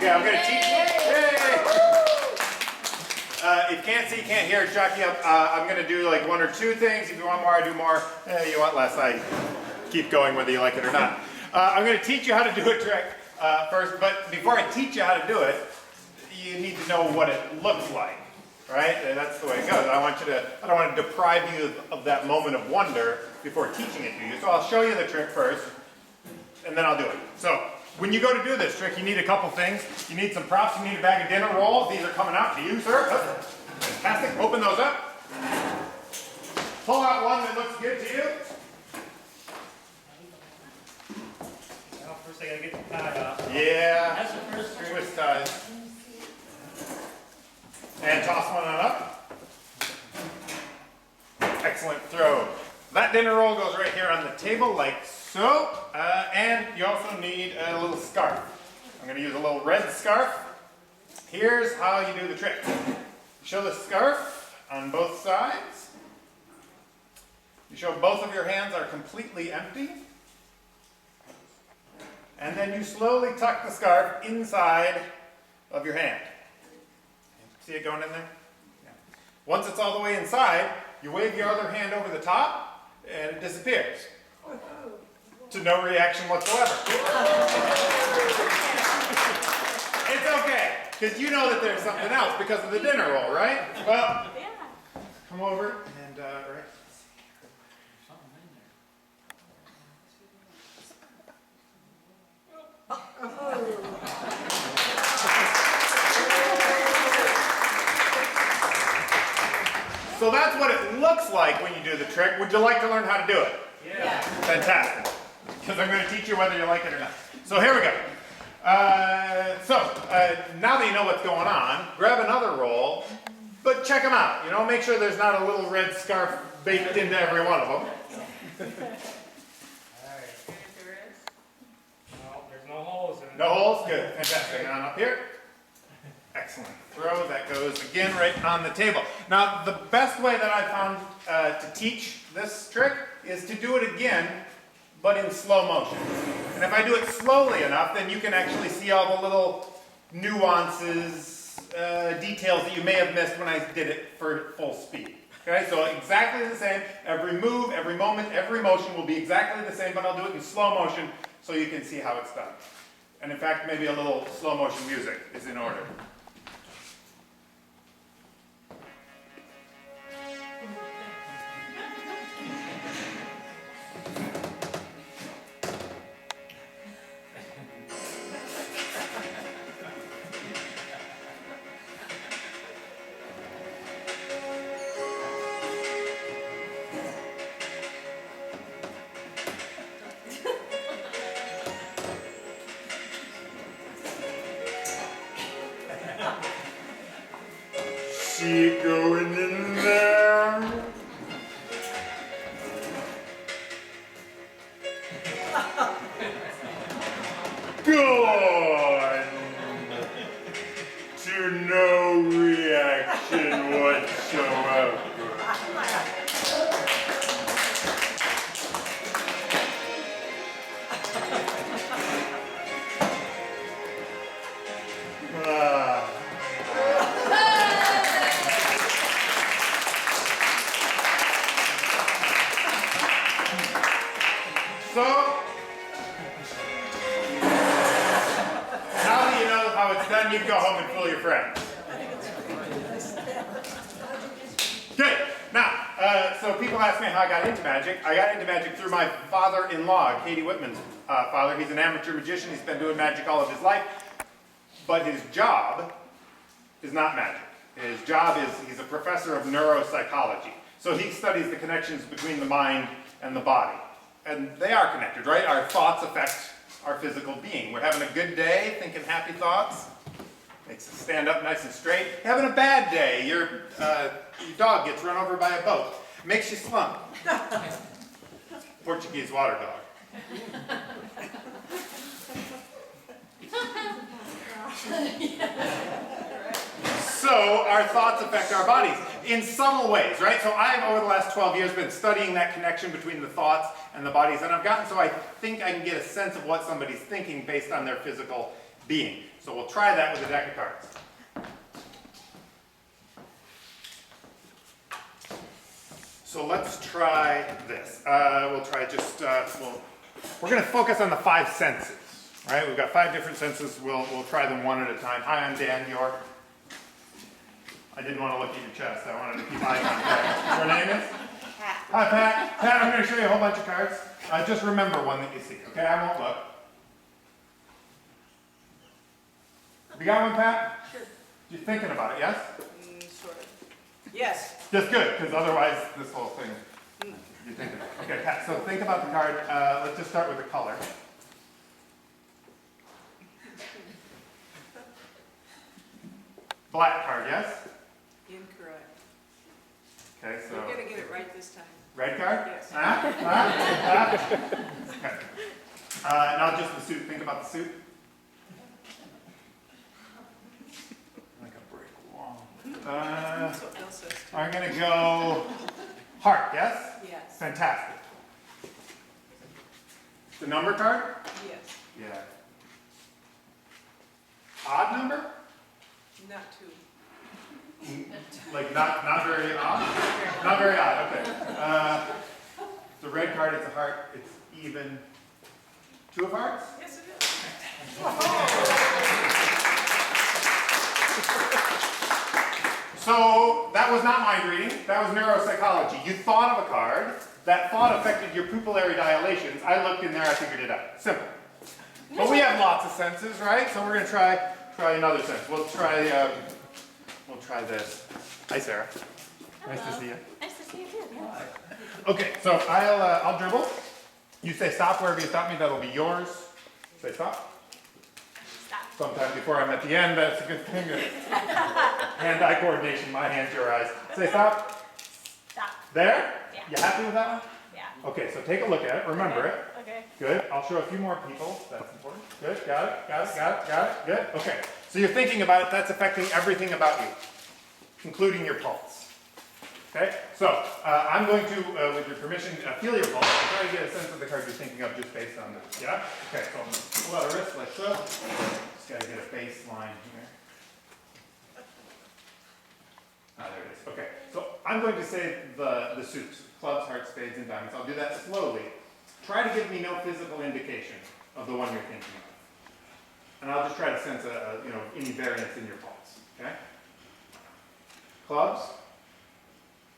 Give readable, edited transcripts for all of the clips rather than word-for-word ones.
Okay, I'm going to teach you. If you can't see, you can't hear, jockey up. I'm going to do like one or two things. If you want more, I do more. You want less, I keep going whether you like it or not. I'm going to teach you how to do a trick first, but before I teach you how to do it, you need to know what it looks like, right? And that's the way it goes. I don't want to deprive you of that moment of wonder before teaching it to you. So I'll show you the trick first, and then I'll do it. So when you go to do this trick, you need a couple things. You need some props. You need a bag of dinner rolls. These are coming out to you, sir. Oh, fantastic. Open those up. Pull out one that looks good to you. Well, first I gotta get the tie off. Yeah. That's the first trick. Twist ties. And toss one on up. Excellent throw. That dinner roll goes right here on the table like so. And you also need a little scarf. I'm going to use a little red scarf. Here's how you do the trick. Show the scarf on both sides. You show both of your hands are completely empty. And then you slowly tuck the scarf inside of your hand. See it going in there? Yeah. Once it's all the way inside, you wave your other hand over the top, and it disappears. To no reaction whatsoever. It's okay, because you know that there's something else because of the dinner roll, right? Well, come over and right. So that's what it looks like when you do the trick. Would you like to learn how to do it? Yeah. Fantastic. Because I'm going to teach you whether you like it or not. So here we go. Now that you know what's going on, grab another roll, but check them out. You know, make sure there's not a little red scarf baked into every one of them. Alright. No, there's no holes in it. No holes? Good. Fantastic. And on up here. Excellent. Throw. That goes again right on the table. Now, the best way that I've found to teach this trick is to do it again, but in slow motion. And if I do it slowly enough, then you can actually see all the little nuances, details that you may have missed when I did it for full speed. Okay, so exactly the same. Every move, every moment, every motion will be exactly the same, but I'll do it in slow motion so you can see how it's done. And in fact, maybe a little slow motion music is in order. See it going in there. Gone to no reaction whatsoever. So, now that you know how it's done, you can go home and fool your friends. Good. Now, so people ask me how I got into magic. I got into magic through my father-in-law, Katie Whitman's father. He's an amateur magician. He's been doing magic all of his life. But his job is not magic. His job is he's a professor of neuropsychology. So he studies the connections between the mind and the body. And they are connected, right? Our thoughts affect our physical being. We're having a good day, thinking happy thoughts. Makes us stand up nice and straight. Having a bad day, your dog gets run over by a boat. Makes you slump. Portuguese water dog. So our thoughts affect our bodies in subtle ways, right? So I've, over the last 12 years, been studying that connection between the thoughts and the bodies, and I've gotten so I think I can get a sense of what somebody's thinking based on their physical being. So we'll try that with a deck of cards. So let's try this. We'll try just, we're going to focus on the 5 senses, right? We've got 5 different senses. We'll try them one at a time. Hi, I'm Dan York. I didn't want to look at your chest. I wanted to keep eye contact. Your name is? Pat. Hi, Pat. Pat, I'm going to show you a whole bunch of cards. Just remember one that you see, okay? I won't look. You got one, Pat? Sure. You're thinking about it, yes? Sort of. Yes. Just good, because otherwise this whole thing, you think of it. Okay, Pat, so think about the card. Let's just start with the color. Black card, yes? Incorrect. Okay, so. You're gonna get it right this time. Red card? Yes. Okay. Now just the suit. Think about the suit. Like a brick wall. That's what Bill says. I'm going to go heart, yes? Yes. Fantastic. The number card? Yes. Yeah. Odd number? Not two. Like not very odd? Not very odd, okay. The red card, it's a heart, it's even. 2 of hearts? Yes, it is. So that was not mind reading, that was neuropsychology. You thought of a card, that thought affected your pupillary dilations. I looked in there, I figured it out. Simple. But we have lots of senses, right? So we're going to try another sense. We'll try this. Hi, Sarah. Nice to see you. Nice to see you too. Yeah. Okay, so I'll dribble. You say stop wherever you stop me, that'll be yours. Say stop. Stop. Sometime before I'm at the end, that's a good thing. Hand-eye coordination, my hands, your eyes. Say stop. Stop. There? Yeah. You happy with that one? Yeah. Okay, so take a look at it, remember it. Okay. Good, I'll show a few more people, that's important. Good, got it, good. Okay, so you're thinking about it, that's affecting everything about you, including your pulse. Okay, so I'm going to, with your permission, feel your pulse. I'll try to get a sense of the card you're thinking of just based on this. Yeah? Okay, so I'm going to pull out a wrist like so. Just got to get a baseline here. Ah, there it is. Okay, so I'm going to say the suits, clubs, hearts, spades, and diamonds. I'll do that slowly. Try to give me no physical indication of the one you're thinking of. And I'll just try to sense any variance in your pulse. Okay? Clubs,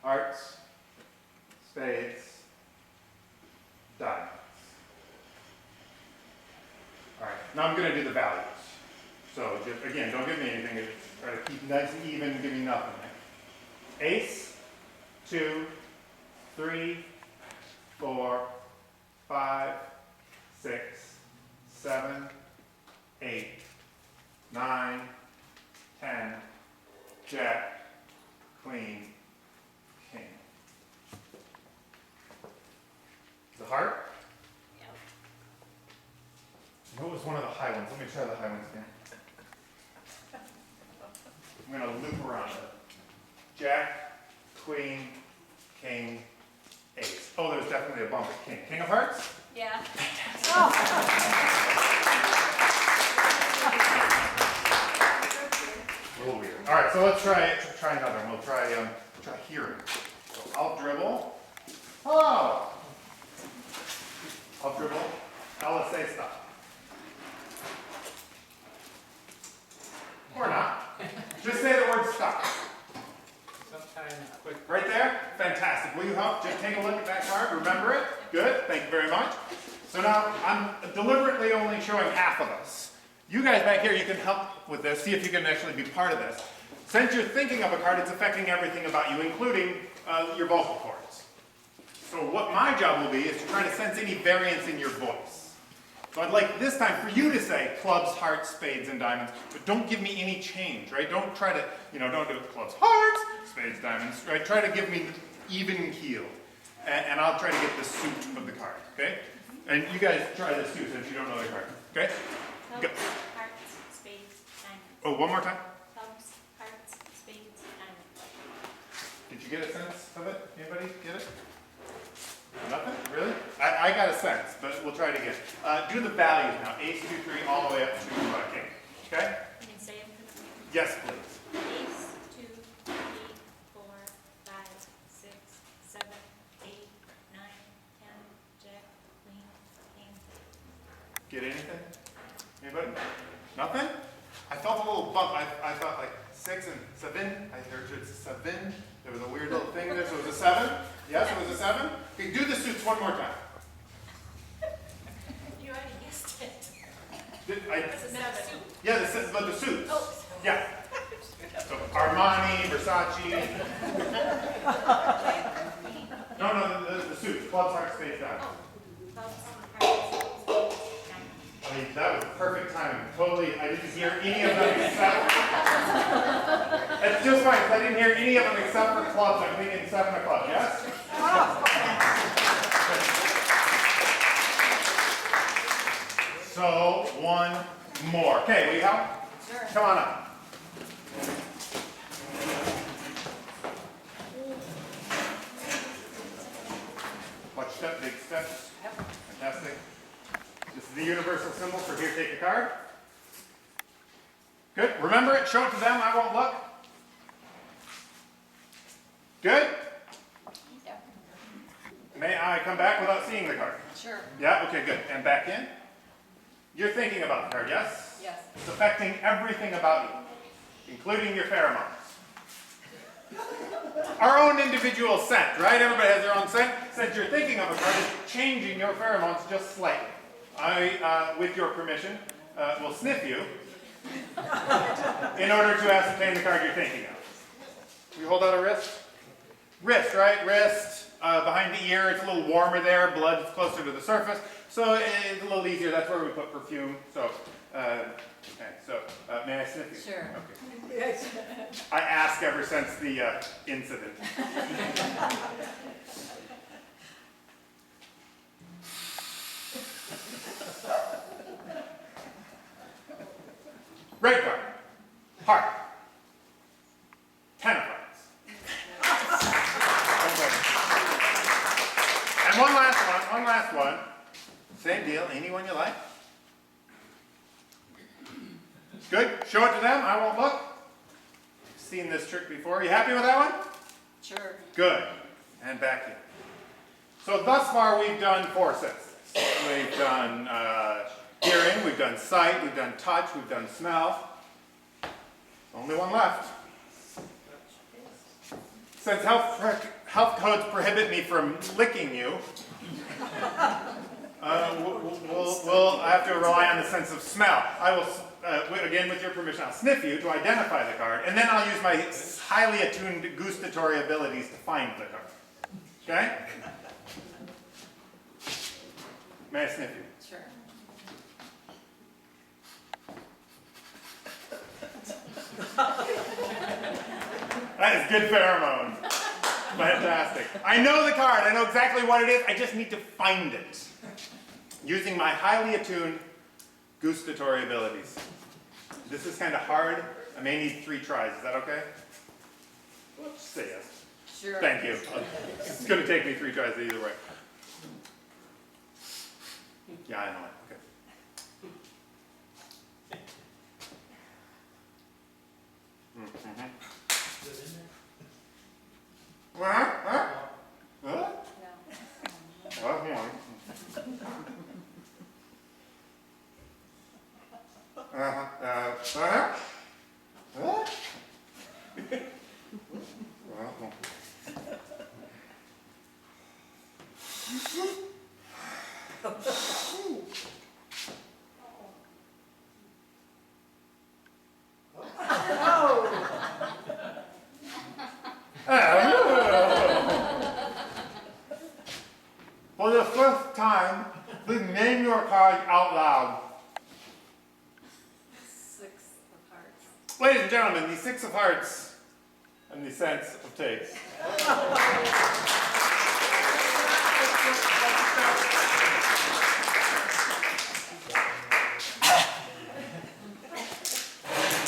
hearts, spades, diamonds. All right, now I'm going to do the values. So just, again, don't give me anything. Just try to keep nice and even, give me nothing. Ace, 2, 3, 4, 5, 6, 7, 8, 9, 10, jack, queen, king. The heart? Yep. What was one of the high ones? Let me try the high ones again. I'm going to loop around it. Jack, queen, king, ace. Oh, there's definitely a bump at king. King of hearts? Yeah. A little weird. All right, so let's try another one. We'll try hearing. So I'll dribble. Oh! I'll dribble. I'll say stop. Or not. Just say the word stop. Sometimes quick. Right there? Fantastic. Will you help? Just take a look at that card. Remember it? Good. Thank you very much. So now I'm deliberately only showing half of us. You guys back here, you can help with this. See if you can actually be part of this. Since you're thinking of a card, it's affecting everything about you, including your vocal cords. So what my job will be is to try to sense any variance in your voice. So I'd like this time for you to say clubs, hearts, spades, and diamonds, but don't give me any change, right? Don't try to, don't do clubs, hearts, spades, diamonds, right? Try to give me even keel. And I'll try to get the suit of the card, okay? And you guys try this too, since you don't know the card, okay? Clubs, Go. hearts, spades, diamonds. Oh, one more time. Clubs, hearts, spades, diamonds. Did you get a sense of it? Anybody get it? Nothing? Really? I got a sense, but we'll try it again. Do the values now. Ace, 2, 3, all the way up to king. Okay? You can say them for the Yes, please. Ace, 2, 3, 4, 5, 6, 7, 8, 9, 10, Jack, Queen, King. Get anything? Anybody? Nothing? I felt a little bump. I thought like 6 and 7. I heard it's 7. There was a weird little thing there, so it was a 7. Yes, it was a 7. Okay, do the suits one more time. You already guessed it. That's a 7. Yeah, but the suits. Oh. Yeah. So Armani, Versace. No, the suits. Clubs, hearts, spades, diamonds. Clubs, hearts, spades, diamonds. I mean, that was perfect timing. Totally, I didn't hear any of them except. That's just fine, 'cause I didn't hear any of them except for clubs. I'm thinking 7 o'clock, yes? So, one more. Okay, will you help? Sure. Come on up. Watch step, big steps. Yep. Fantastic. This is the universal symbol for here, take a card. Good. Remember it, show it to them, I won't look. Good? Yep. May I come back without seeing the card? Sure. Yeah, okay, good. And back in. You're thinking about the card, yes? Yes. It's affecting everything about you, including your pheromones. Our own individual scent, right? Everybody has their own scent. Since you're thinking of a card, it's changing your pheromones just slightly. I, with your permission, will sniff you in order to ascertain the card you're thinking of. You hold out a wrist? Wrist, right? Wrist, behind the ear, it's a little warmer there, blood is closer to the surface, so it's a little easier. That's where we put perfume. So, may I sniff you? Sure. Okay. I ask ever since the incident. Red card. Heart. 10 of hearts. And one last one. Same deal, anyone you like. Good, show it to them, I won't look. Seen this trick before, you happy with that one? Sure. Good, and back in. So thus far we've done 4 senses. We've done hearing, we've done sight, we've done touch, we've done smell. Only one left. Since health codes prohibit me from licking you, we'll have to rely on the sense of smell. I will, again with your permission, I'll sniff you to identify the card, and then I'll use my highly attuned gustatory abilities to find the card. Okay? May I sniff you? Sure. That is good pheromones. Fantastic. I know the card. I know exactly what it is. I just need to find it. Using my highly attuned gustatory abilities. This is kind of hard. I may need 3 tries. Is that okay? Whoops, say yes. Sure. Thank you. It's going to take me 3 tries either way. Yeah, I know it. Okay. Huh? For the first time, please name your card out loud. 6 of hearts. Ladies and gentlemen, the 6 of hearts and the sense of taste.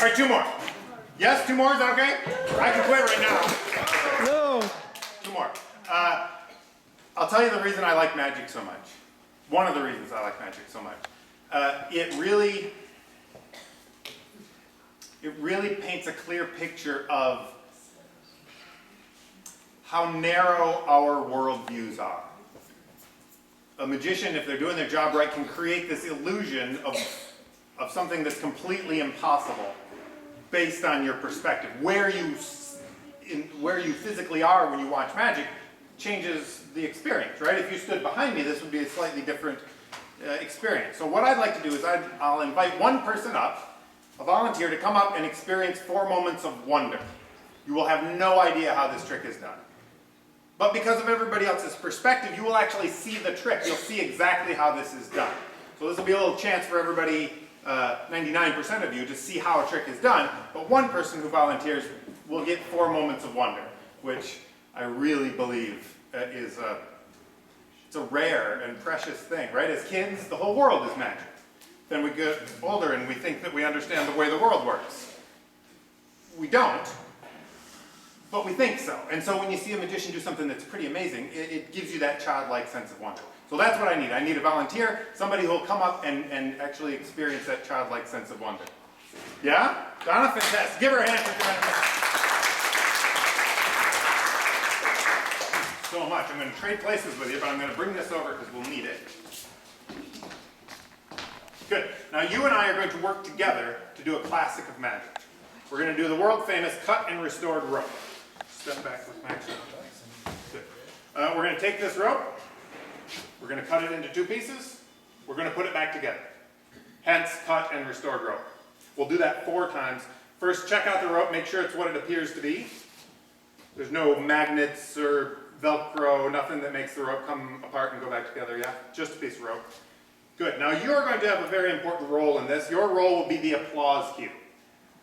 All right, 2 more. Yes, 2 more, is that okay? I can quit right now. No. 2 more. I'll tell you the reason I like magic so much. One of the reasons I like magic so much. It really it really paints a clear picture of how narrow our worldviews are. A magician, if they're doing their job right, can create this illusion of something that's completely impossible based on your perspective. Where you physically are when you watch magic changes the experience, right? If you stood behind me, this would be a slightly different experience. So what I'd like to do is I'll invite one person up, a volunteer, to come up and experience 4 moments of wonder. You will have no idea how this trick is done. But because of everybody else's perspective, you will actually see the trick. You'll see exactly how this is done. So this will be a little chance for everybody, 99% of you, to see how a trick is done. But one person who volunteers will get 4 moments of wonder, which I really believe it's a rare and precious thing, right? As kids, the whole world is magic. Then we get older and we think that we understand the way the world works. We don't. But we think so. And so when you see a magician do something that's pretty amazing, it gives you that childlike sense of wonder. So that's what I need. I need a volunteer, somebody who will come up and actually experience that childlike sense of wonder. Yeah? Donna, fantastic. Give her a hand for trying to so much. I'm going to trade places with you, but I'm going to bring this over because we'll need it. Good. Now you and I are going to work together to do a classic of magic. We're going to do the world famous cut and restored rope. Step back with Max. Good. We're going to take this rope. We're going to cut it into 2 pieces. We're going to put it back together. Hence, cut and restored rope. We'll do that 4 times. First, check out the rope. Make sure it's what it appears to be. There's no magnets or Velcro, nothing that makes the rope come apart and go back together, yeah? Just a piece of rope. Good. Now, you're going to have a very important role in this. Your role will be the applause cue.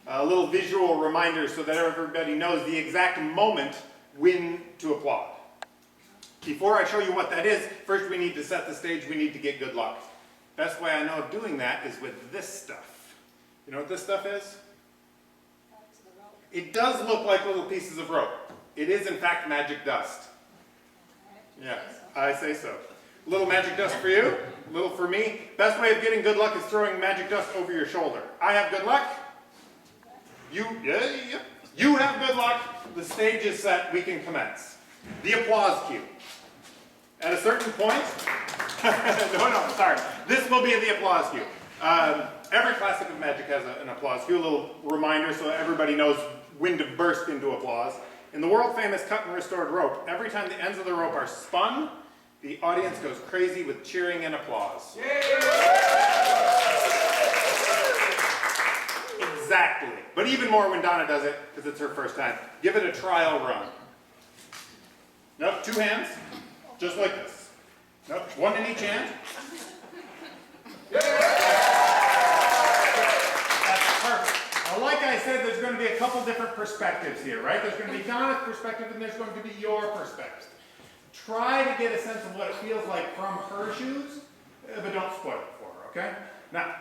A little visual reminder so that everybody knows the exact moment when to applaud. Before I show you what that is, first we need to set the stage, we need to get good luck. Best way I know of doing that is with this stuff. You know what this stuff is? It does look like little pieces of rope. It is in fact magic dust. Yeah, I say so. A little magic dust for you, a little for me. Best way of getting good luck is throwing magic dust over your shoulder. I have good luck. You have good luck. The stage is set. We can commence. The applause cue. At a certain point, no, sorry. This will be the applause cue. Every classic of magic has an applause cue, a little reminder so everybody knows when to burst into applause. In the world famous cut and restored rope, every time the ends of the rope are spun, the audience goes crazy with cheering and applause. Exactly. But even more when Donna does it, because it's her first time. Give it a trial run. Nope, 2 hands. Just like this. Nope, 1 in each hand. That's perfect. Now, like I said, there's going to be a couple different perspectives here, right? There's going to be Donna's perspective and there's going to be your perspective. Try to get a sense of what it feels like from her shoes, but don't spoil it for her, okay? Now,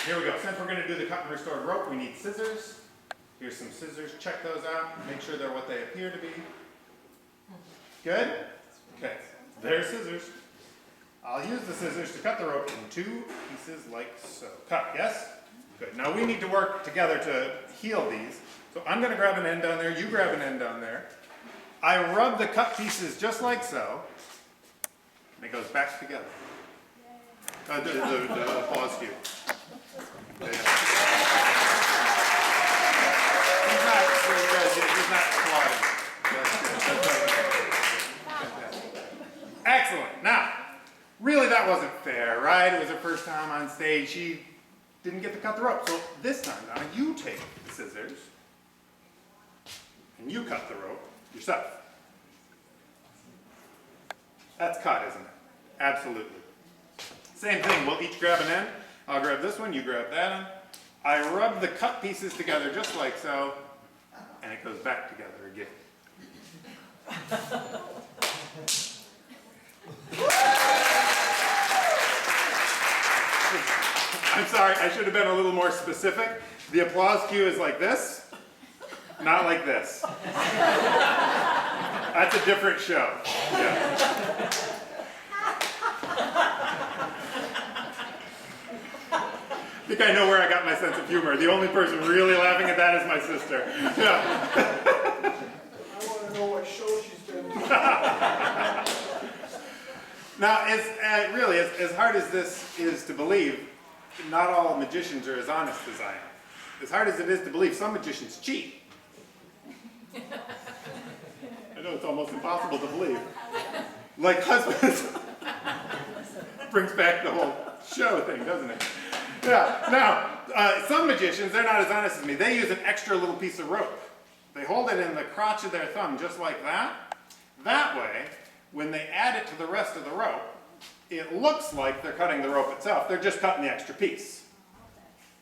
here we go. Since we're going to do the cut and restored rope, we need scissors. Here's some scissors. Check those out. Make sure they're what they appear to be. Good? Okay. There's scissors. I'll use the scissors to cut the rope in 2 pieces like so. Cut, yes? Good. Now we need to work together to heal these. So I'm going to grab an end down there. You grab an end down there. I rub the cut pieces just like so. And it goes back together. The applause cue. Yeah. He's not applauding. Excellent. Now, really that wasn't fair, right? It was her first time on stage. She didn't get to cut the rope. So this time, Donna, you take the scissors and you cut the rope yourself. That's cut, isn't it? Absolutely. Same thing. We'll each grab an end. I'll grab this one, you grab that one. I rub the cut pieces together just like so, and it goes back together again. I'm sorry, I should have been a little more specific. The applause cue is like this, not like this. That's a different show. Yeah. think I know where I got my sense of humor. The only person really laughing at that is my sister. Yeah. I want to know what show she's been on. Now, as hard as this is to believe, not all magicians are as honest as I am. As hard as it is to believe, some magicians cheat. I know it's almost impossible to believe. Like husbands. Brings back the whole show thing, doesn't it? Yeah. Now, some magicians, they're not as honest as me. They use an extra little piece of rope. They hold it in the crotch of their thumb, just like that. That way, when they add it to the rest of the rope, it looks like they're cutting the rope itself. They're just cutting the extra piece.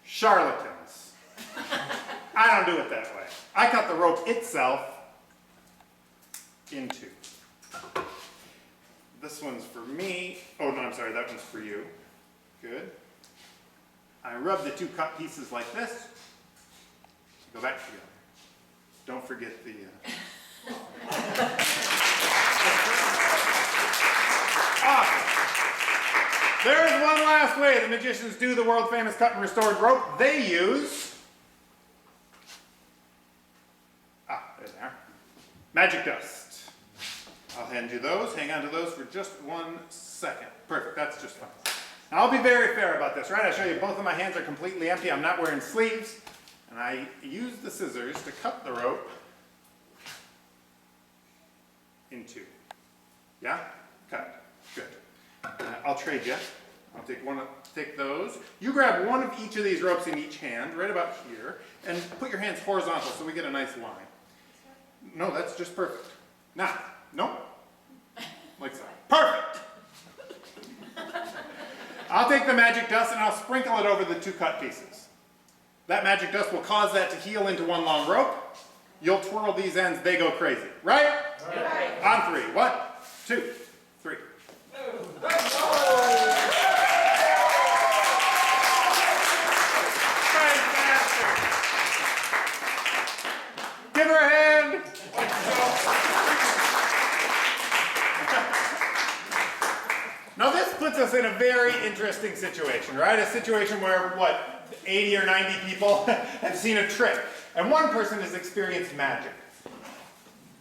Charlatans. I don't do it that way. I cut the rope itself in two. This one's for me. Oh, no, I'm sorry, that one's for you. Good. I rub the two cut pieces like this. Go back together. Don't forget the... Awesome. There's one last way the magicians do the world famous cut and restored rope. They use... there they are. Magic dust. I'll hand you those. Hang on to those for just 1 second. Perfect, that's just fine. Now I'll be very fair about this, right? I'll show you both of my hands are completely empty. I'm not wearing sleeves. And I use the scissors to cut the rope in two. Yeah? Cut. Good. I'll trade you. I'll take those. You grab one of each of these ropes in each hand, right about here, and put your hands horizontal so we get a nice line. No, that's just perfect. Now, no? Like so. Perfect! I'll take the magic dust and I'll sprinkle it over the two cut pieces. That magic dust will cause that to heal into one long rope. You'll twirl these ends, they go crazy. Right? Right. On three. 1, 2, 3. Fantastic! Give her a hand! Now this puts us in a very interesting situation, right? A situation where, 80 or 90 people have seen a trick. And one person has experienced magic.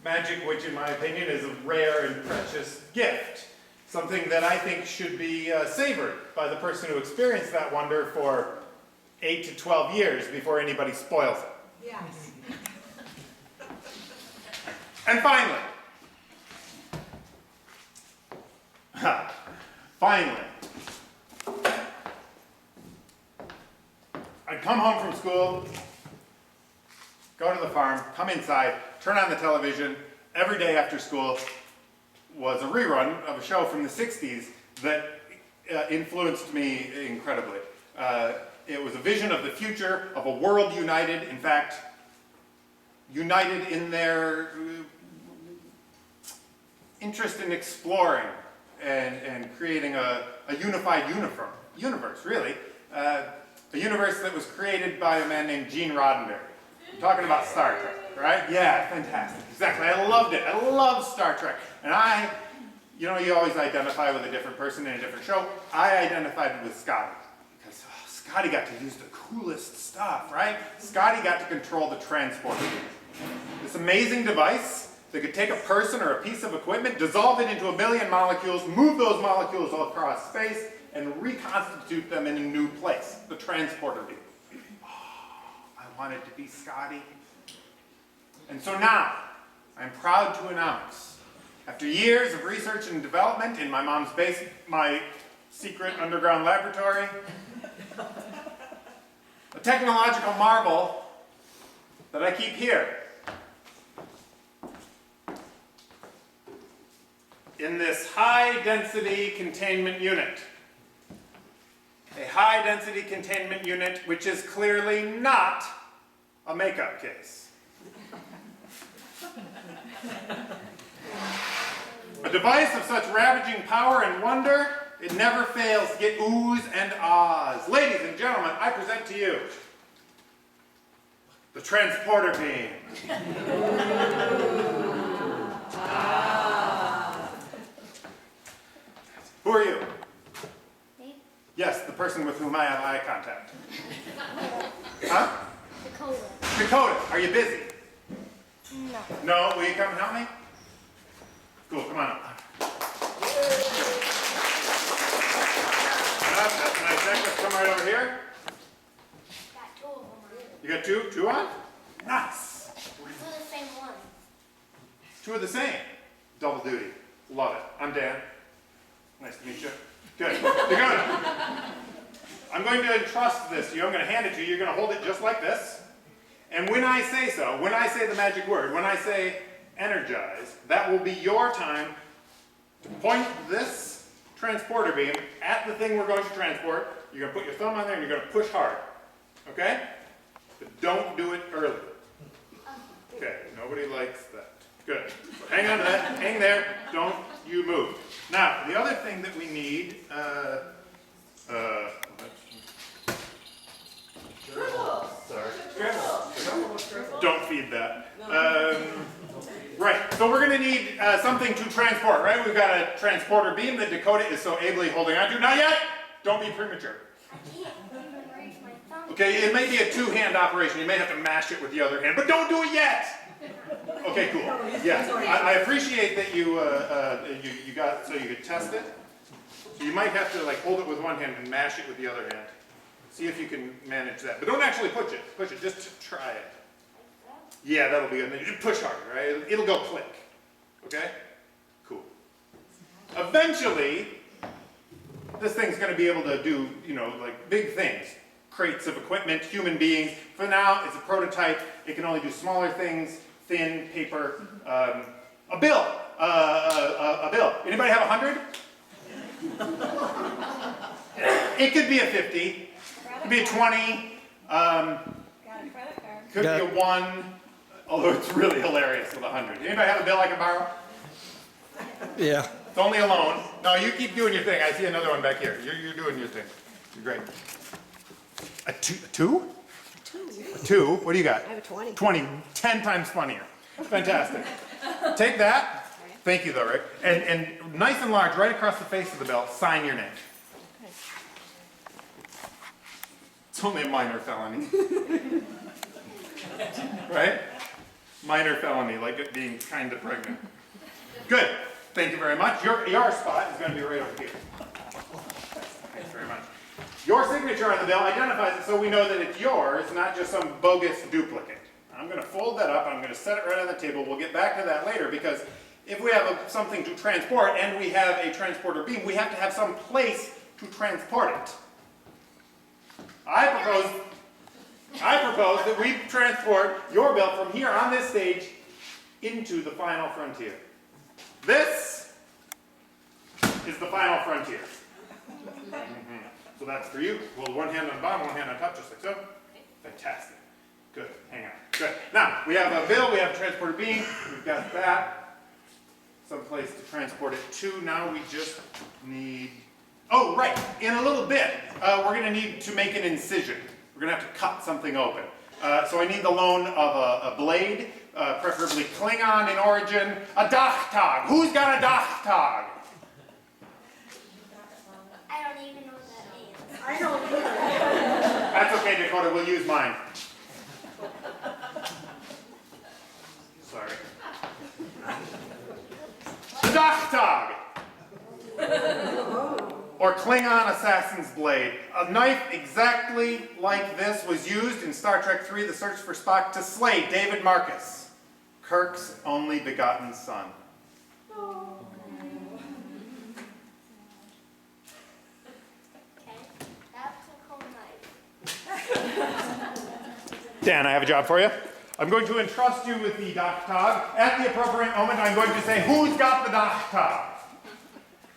Magic, which in my opinion is a rare and precious gift. Something that I think should be savored by the person who experienced that wonder for 8 to 12 years before anybody spoils it. Yes. And finally, I'd come home from school, go to the farm, come inside, turn on the television. Every day after school was a rerun of a show from the 60s that influenced me incredibly. It was a vision of the future of a world united, in fact, united in their interest in exploring and creating a unified universe, really. A universe that was created by a man named Gene Roddenberry. I'm talking about Star Trek, right? Yeah, fantastic. Exactly. I loved it. I love Star Trek. And you always identify with a different person in a different show. I identified with Scotty. Because Scotty got to use the coolest stuff, right? Scotty got to control the transporter. This amazing device that could take a person or a piece of equipment, dissolve it into 1 million molecules, move those molecules all across space, and reconstitute them in a new place, the transporter beam. Oh, I wanted to be Scotty. And so now, I'm proud to announce, after years of research and development in my mom's my secret underground laboratory, a technological marvel that I keep here, in this high-density containment unit. A high-density containment unit which is clearly not a makeup case. A device of such ravaging power and wonder, it never fails to get oohs and ahs. Ladies and gentlemen, I present to you the transporter beam. Who are you? Me? Yes, the person with whom I have eye contact? Huh? Dakota. Dakota, are you busy? No. No, will you come and help me? Cool, come on up. That's a nice necklace. Come right over here. Got two of them on. You got two? Two on? Nice. Two of the same one. Two of the same. Double duty. Love it. I'm Dan. Nice to meet you. Good. Dakota. I'm going to entrust this to you. I'm going to hand it to you. You're going to hold it just like this. And when I say so, when I say the magic word, when I say energize, that will be your time to point this transporter beam at the thing we're going to transport. You're going to put your thumb on there and you're going to push hard. Okay? But don't do it early. Okay, nobody likes that. Good. So hang on to that. Hang there. Don't you move. Now, the other thing that we need, don't feed that. Right, so we're going to need something to transport, right? We've got a transporter beam that Dakota is so ably holding on to. Not yet! Don't be premature. I can't even raise my thumb. Okay, it may be a two-hand operation. You may have to mash it with the other hand, but don't do it yet! Okay, cool. Yeah, I appreciate that you got so you could test it. So you might have to like hold it with one hand and mash it with the other hand. See if you can manage that. But don't actually push it, just try it. Yeah, that'll be good. And then you just push harder, right? It'll go click. Okay? Cool. Eventually, this thing's going to be able to do, you know, like big things. Crates of equipment, human beings. For now, it's a prototype. It can only do smaller things, thin paper. A bill. A bill. Anybody have 100? It could be a 50. It could be a 20. Got a credit card. Could be a 1. Although it's really hilarious with 100. Anybody have a bill I can borrow? Yeah. It's only a loan. No, you keep doing your thing. I see another one back here. You're doing your thing. You're great. A two? A two? What do you got? I have a 20. 20. 10 times funnier. Fantastic. Take that. Thank you, though, Rick. And nice and large, right across the face of the bill, sign your name. It's only a minor felony. Right? Minor felony, like it being kind of pregnant. Good. Thank you very much. Your spot is going to be right over here. Thanks very much. Your signature on the bill identifies it so we know that it's yours, not just some bogus duplicate. I'm going to fold that up. I'm going to set it right on the table. We'll get back to that later because if we have something to transport and we have a transporter beam, we have to have some place to transport it. I propose that we transport your bill from here on this stage into the final frontier. This is the final frontier. So that's for you. Hold one hand on the bottom, one hand on top, just like so. Fantastic. Good. Hang on. Good. Now, we have a bill, we have a transporter beam, we've got that. Some place to transport it to. Now we just need... Oh, right. In a little bit, we're going to need to make an incision. We're going to have to cut something open. So I need the loan of a blade, preferably Klingon in origin. A Dachtag. Who's got a Dachtag? I don't even know what that means. I don't either. That's okay, Dakota. We'll use mine. Sorry. The Dachtag. Or Klingon assassin's blade. A knife exactly like this was used in Star Trek III, The Search for Spock, to slay David Marcus, Kirk's only begotten son. Okay, that's a cool knife. Dan, I have a job for you. I'm going to entrust you with the Dachtag. At the appropriate moment, I'm going to say, who's got the Dachtag?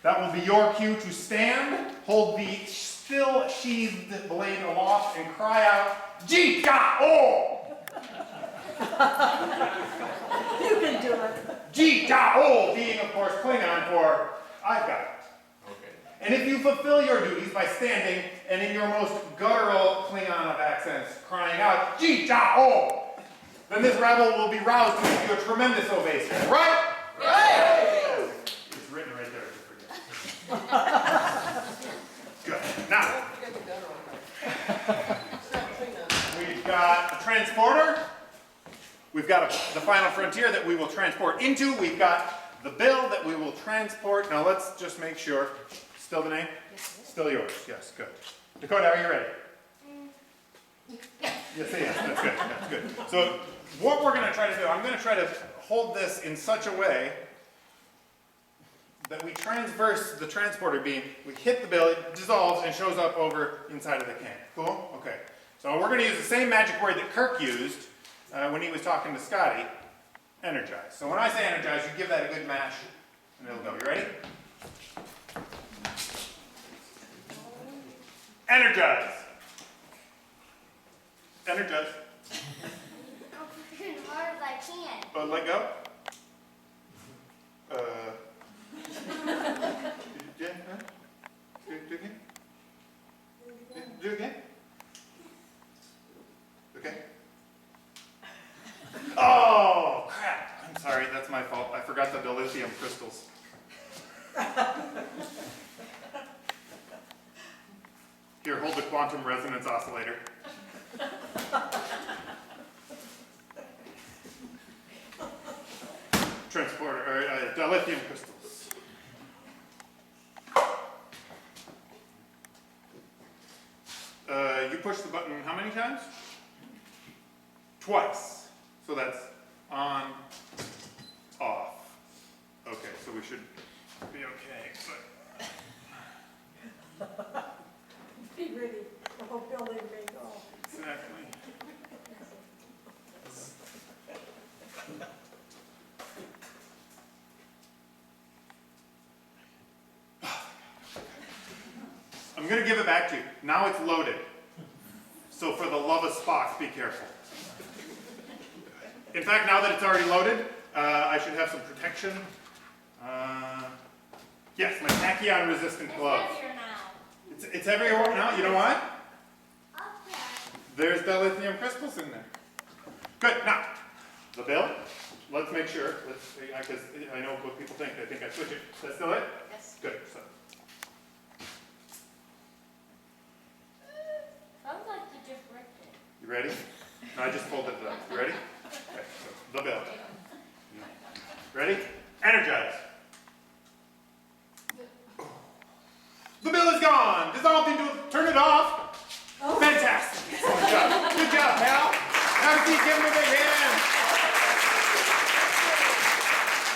That will be your cue to stand, hold the still sheathed blade aloft, and cry out, Ji-ta-o! You can do it. Ji-ta-o, being, of course, Klingon for, I've got it. Okay. And if you fulfill your duties by standing, and in your most guttural Klingon of accents, crying out, Ji-ta-o! Then this rabble will be roused to give you a tremendous ovation. Right? Right! It's written right there. Good. Now, got a transporter. We've got the final frontier that we will transport into. We've got the bill that we will transport. Now let's just make sure. Still the name? Still yours. Yes, good. Dakota, are you ready? Yes, yes, that's good. That's good. So what we're going to try to do, I'm going to try to hold this in such a way that we transverse the transporter beam. We hit the bill, it dissolves and shows up over inside of the can. Cool? Okay. So we're going to use the same magic word that Kirk used when he was talking to Scotty, energize. So when I say energize, you give that a good mash and it'll go. You ready? Energize. Energize. I'm pushing as hard as I can. Oh, let go. Yeah, huh? Do again. Do again. Okay. Oh, crap. I'm sorry, that's my fault. I forgot the dilithium crystals. Here, hold the quantum resonance oscillator. Transporter, or dilithium crystals. You push the button how many times? Twice. So that's on, off. Okay, so we should be okay, but Be ready, the whole building may go. exactly. I'm going to give it back to you. Now it's loaded. So for the love of Spock, be careful. In fact, now that it's already loaded, I should have some protection. Yes, my tachyon resistant gloves. It's heavier now. It's everywhere now. You know what? Up there. There's dilithium crystals in there. Good. Now, the bill. Let's make sure. Because I know what people think. They think I switch it. Is that still it? Yes. Good. So, Sounds like you just ripped it. you ready? No, I just folded it up. You ready? Okay. So, the bill. Ready? Energize. The bill is gone. Dissolved into. Turn it off. Fantastic. Good job. Good job, pal. Have a seat. Give him a big hand.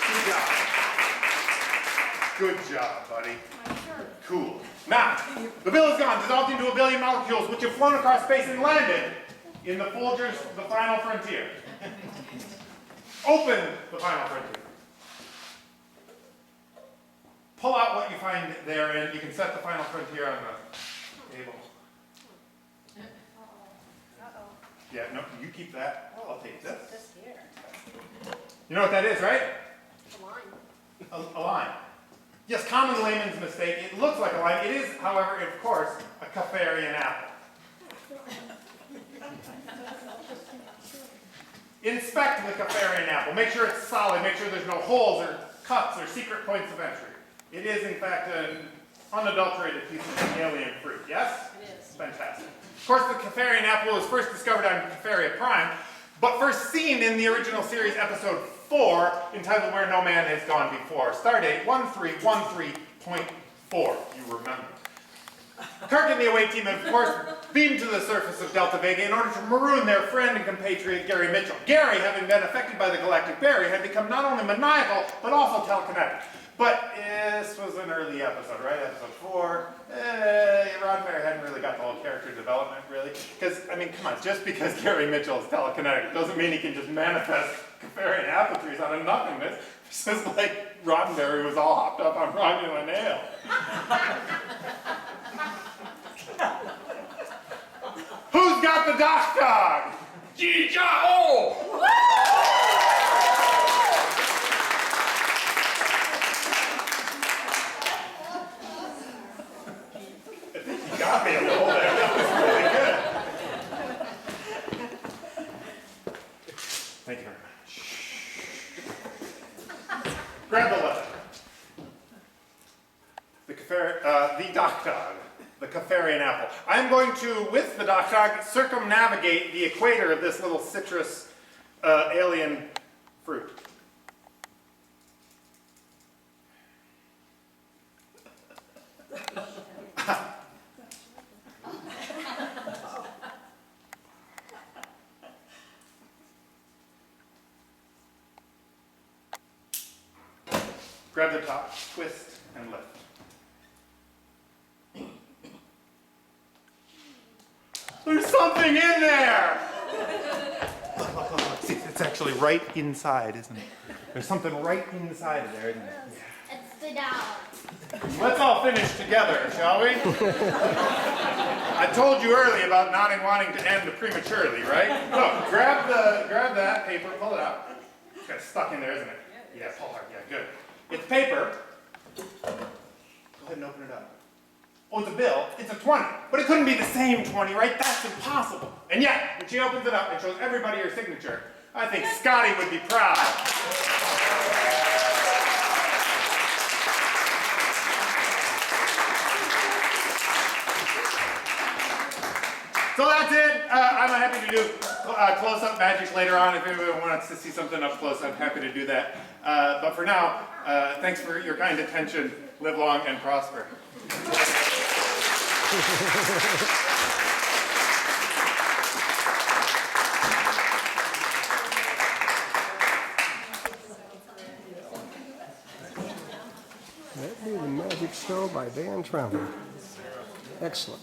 Good job. Good job, buddy. Cool. Now, the bill is gone, dissolved into a billion molecules which have flown across space and landed in the Folgers, the final frontier. Open the final frontier. Pull out what you find therein. You can set the final frontier on the table. Yeah, no, you keep that. I'll take this. This here. You know what that is, right? The line. A line. Yes, common layman's mistake. It looks like a line. It is, however, of course, a Caffarian apple. Inspect the Caffarian apple. Make sure it's solid. Make sure there's no holes or cuts or secret points of entry. It is, in fact, an unadulterated piece of alien fruit. Yes? It is. Fantastic. Of course, the Caffarian apple was first discovered on Caffaria Prime, but first seen in the original series, episode 4, entitled Where No Man Has Gone Before. Stardate 1313.4, you remember. Kirk and the away team have, of course, beamed to the surface of Delta Vega in order to maroon their friend and compatriot Gary Mitchell. Gary, having been affected by the galactic berry, had become not only maniacal, but also telekinetic. But this was an early episode, right? Episode 4. Roddenberry hadn't really got the whole character development, really. Because, I mean, come on, just because Gary Mitchell is telekinetic doesn't mean he can just manifest Caffarian apple trees out of nothingness. It's just like Roddenberry was all hopped up on Romulan ale. Who's got the doc dog? G-Ja-O! You got me a little there. That was really good. Thank you very much. Grab the letter. The doc dog the Caffarian apple. I'm going to, with the dock dog, circumnavigate the equator of this little citrus alien fruit. Grab the top, twist, and lift. There's something in there! Look, look, look, look. See, it's actually right inside, isn't it? There's something right inside of there, isn't it? It's the dog. Let's all finish together, shall we? I told you earlier about not wanting to end prematurely, right? Look, grab that paper, pull it out. It's got stuck in there, isn't it? Yeah, pull hard, yeah, good. It's paper. Go ahead and open it up. Oh, it's a bill. It's a 20. But it couldn't be the same 20, right? That's impossible. And yet, when she opens it up and shows everybody her signature, I think Scotty would be proud. So that's it. I'm happy to do close-up magic later on. If anyone wants to see something up close, I'm happy to do that. But for now, thanks for your kind attention. Live long and prosper. That'd be the magic show by Van Trommater. Excellent.